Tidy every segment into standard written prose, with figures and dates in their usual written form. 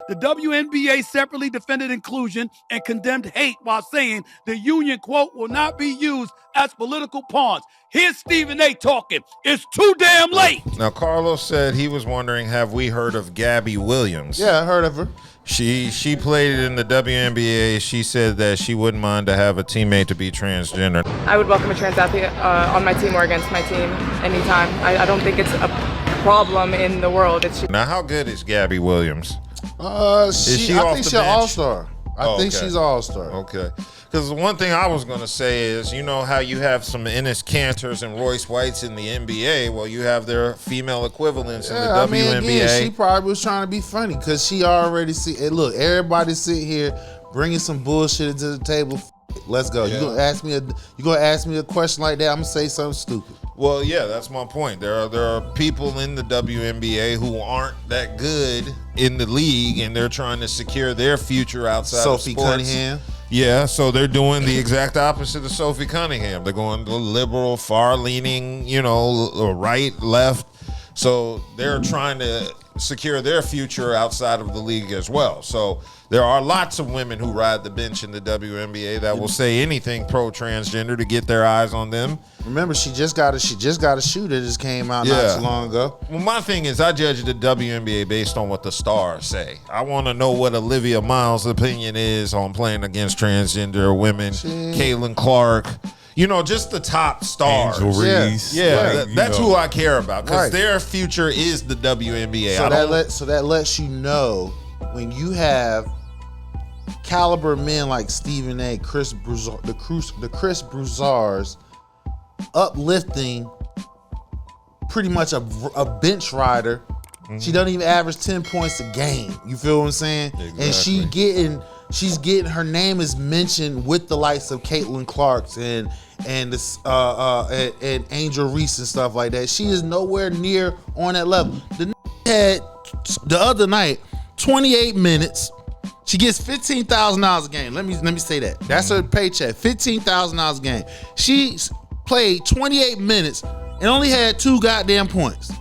The WNBA separately defended inclusion and condemned hate while saying the union, quote, will not be used as political pawns. Here's Stephen A. talking. It's too damn late. Now, Carlos said he was wondering, have we heard of Gabby Williams? Yeah, I heard of her. She played in the WNBA. She said that she wouldn't mind to have a teammate to be transgender. I would welcome a trans athlete on my team or against my team anytime. I don't think it's a problem in the world. It's just... Now, how good is Gabby Williams? I think she's an all-star. I think she's an all-star. Okay. Because the one thing I was going to say is, you know how you have some Enes Kantors and Royce Whites in the NBA? Well, you have their female equivalents in the WNBA. Again, she probably was trying to be funny because she already see. Hey, look, everybody sit here bringing some bullshit into the table. Let's go. Yeah. You gonna ask me a question like that? I'm gonna say something stupid. Well, yeah, that's my point. There are people in the WNBA who aren't that good in the league, and they're trying to secure their future outside Sophie of sports. Cunningham. Yeah, so they're doing the exact opposite of Sophie Cunningham. They're going the liberal, far-leaning, right, left. So they're trying to secure their future outside of the league as well. So there are lots of women who ride the bench in the WNBA that will say anything pro-transgender to get their eyes on them. Remember, she just got a shoe that just came out not too long ago. Well, my thing is, I judge the WNBA based on what the stars say. I want to know what Olivia Miles' opinion is on playing against transgender women. Caitlyn Clark. Just the top stars. Angel Reese. Yeah, that's who I care about because their future is the WNBA. So that lets you know when you have caliber men like Stephen A., the Chris Broussards, uplifting pretty much a bench rider. Mm-hmm. She doesn't even average 10 points a game. You feel what I'm saying? Exactly. And she's getting her name is mentioned with the likes of Caitlyn Clark and Angel Reese and stuff like that. She is nowhere near on that level. The had the other night 28 minutes. She gets $15,000 a game. Let me say that. That's her paycheck. $15,000 a game. She played 28 minutes and only had 2 goddamn points.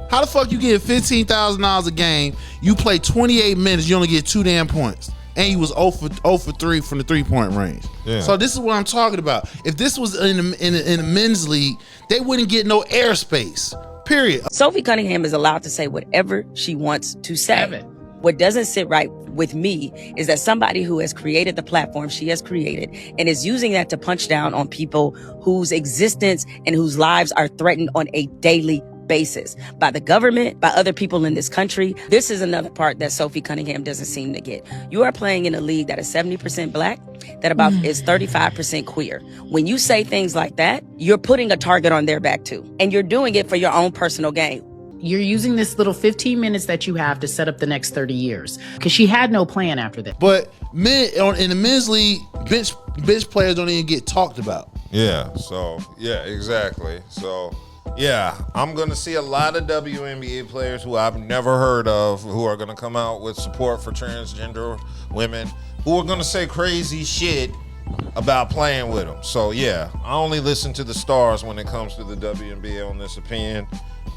How the fuck you get $15,000 a game? You play 28 minutes. You only get 2 damn points. And he was 0 for 3 from the 3-point range. Yeah. So this is what I'm talking about. If this was in a men's league, they wouldn't get no airspace. Period. Sophie Cunningham is allowed to say whatever she wants to say. What doesn't sit right with me is that somebody who has created the platform she has created and is using that to punch down on people whose existence and whose lives are threatened on a daily basis by the government, by other people in this country. This is another part that Sophie Cunningham doesn't seem to get. You are playing in a league that is 70% black, that is 35% queer. When you say things like that, you're putting a target on their back too. And you're doing it for your own personal gain. You're using this little 15 minutes that you have to set up the next 30 years because she had no plan after that. But in the men's league, bench players don't even get talked about. Yeah. So yeah, exactly. So yeah, I'm going to see a lot of WNBA players who I've never heard of who are going to come out with support for transgender women who are going to say crazy shit about playing with them. So yeah, I only listen to the stars when it comes to the WNBA on this opinion.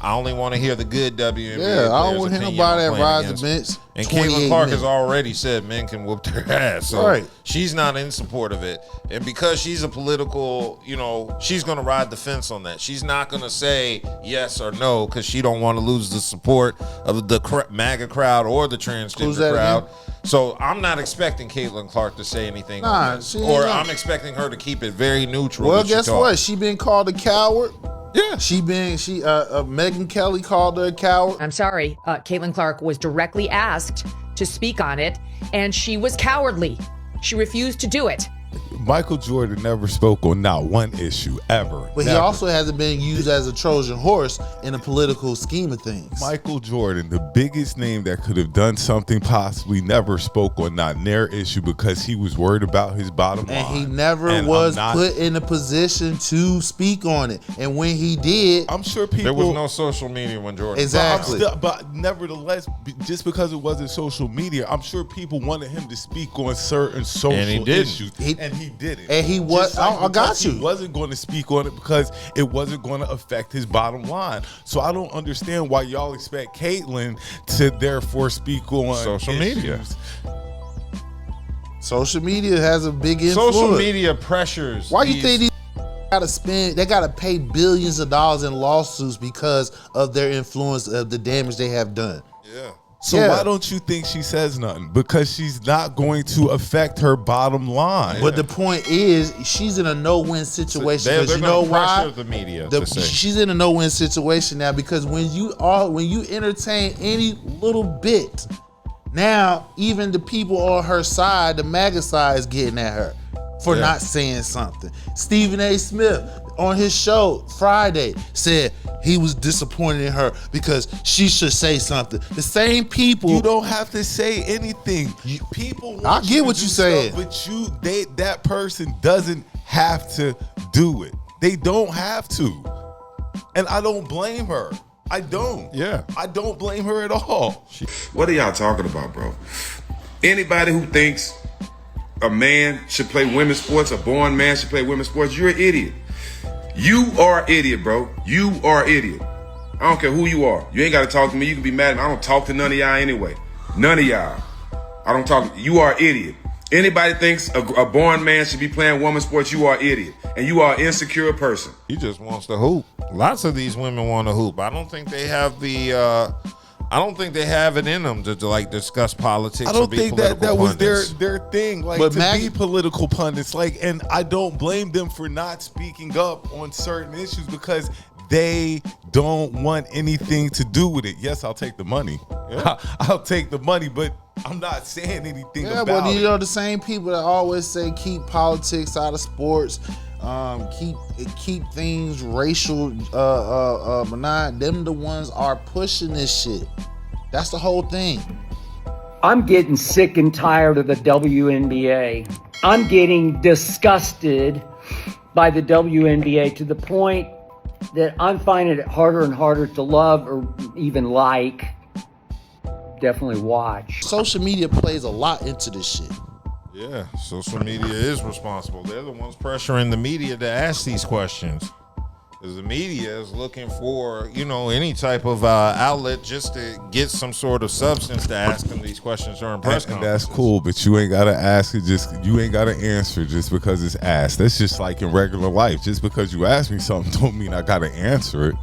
I only want to hear the good WNBA players. I don't want to hear nobody that rides the bench. And Caitlyn Clark has already said men can whoop their ass. So she's not in support of it. And because she's a political, she's going to ride the fence on that. She's not going to say yes or no because she don't want to lose the support of the MAGA crowd or the transgender crowd. Again? So I'm not expecting Caitlyn Clark to say anything on this. I'm expecting her to keep it very neutral. Well, guess what? She been called a coward. Yeah. Megyn Kelly called her a coward. I'm sorry. Caitlyn Clark was directly asked to speak on it, and she was cowardly. She refused to do it. Michael Jordan never spoke on not one issue ever. But he also hasn't been used as a Trojan horse in a political scheme of things. Michael Jordan, the biggest name that could have done something, possibly never spoke on not their issue because he was worried about his bottom line. And he never was put in a position to speak on it. And when he did, I'm sure people... There was no social media when Jordan... Exactly. But nevertheless, just because it wasn't social media, I'm sure people wanted him to speak on certain social issues. And he didn't. And he was. I got you. He wasn't going to speak on it because it wasn't going to affect his bottom line. So I don't understand why y'all expect Caitlyn to therefore speak on social media. Social media has a big influence. Social media pressures. Why you think these gotta spend? They gotta pay billions of dollars in lawsuits because of their influence of the damage they have done. Yeah. So why don't you think she says nothing? Because she's not going to affect her bottom line. But the point is, she's in a no-win situation. Because you know why? The media she's in a no-win situation now because when you entertain any little bit, now even the people on her side, the MAGA side, is getting at her for not saying something. Stephen A. Smith on his show Friday said he was disappointed in her because she should say something. The same people. You don't have to say anything. People want I get what you're saying, but that person doesn't have to do it. They don't have to, and I don't blame her. I don't. Yeah, I don't blame her at all. What are y'all talking about, bro? Anybody who thinks a man should play women's sports, a born man should play women's sports, you're an idiot. You are an idiot, bro. You are an idiot. I don't care who you are. You ain't got to talk to me. You can be mad at me. I don't talk to none of y'all anyway. None of y'all. I don't talk. You are an idiot. Anybody thinks a born man should be playing women's sports, you are an idiot. And you are an insecure person. He just wants to hoop. Lots of these women want to hoop. I don't think they have I don't think they have it in them to like discuss politics. I don't think that was pundits. their thing, like but to be political pundits. Like, and I don't blame them for not speaking up on certain issues because they don't want anything to do with it. Yes, I'll take the money. Yeah. I'll take the money, but I'm not saying anything about it. Yeah, but you know the same people that always say keep politics out of sports. Keep things racial benign. Them the ones are pushing this shit. That's the whole thing. I'm getting sick and tired of the WNBA. I'm getting disgusted by the WNBA to the point that I'm finding it harder and harder to love or even like. Definitely watch. Social media plays a lot into this shit. Yeah, social media is responsible. They're the ones pressuring the media to ask these questions. Because the media is looking for, any type of outlet just to get some sort of substance to ask them these questions during press conferences. And that's cool, but you ain't got to ask it. You ain't got to answer just because it's asked. That's just like in regular life. Just because you ask me something don't mean I got to answer it.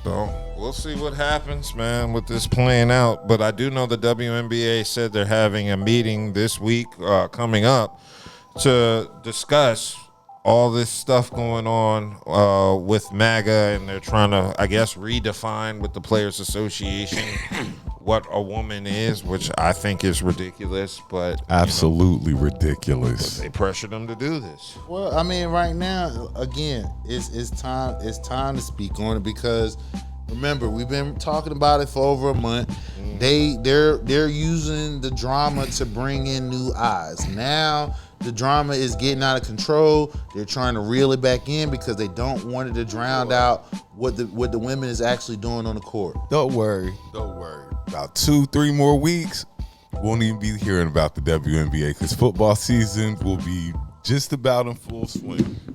So we'll see what happens, man, with this playing out. But I do know the WNBA said they're having a meeting this week coming up to discuss all this stuff going on with MAGA, and they're trying to, I guess, redefine with the Players Association what a woman is, which I think is ridiculous, but absolutely ridiculous. They pressured them to do this. Well, I mean, right now, again, it's time to speak on it because remember, we've been talking about it for over a month. They're using the drama to bring in new eyes. Now the drama is getting out of control. They're trying to reel it back in because they don't want it to drown out what the women is actually doing on the court. Don't worry. About 2-3 more weeks, won't even be hearing about the WNBA because football season will be just about in full swing.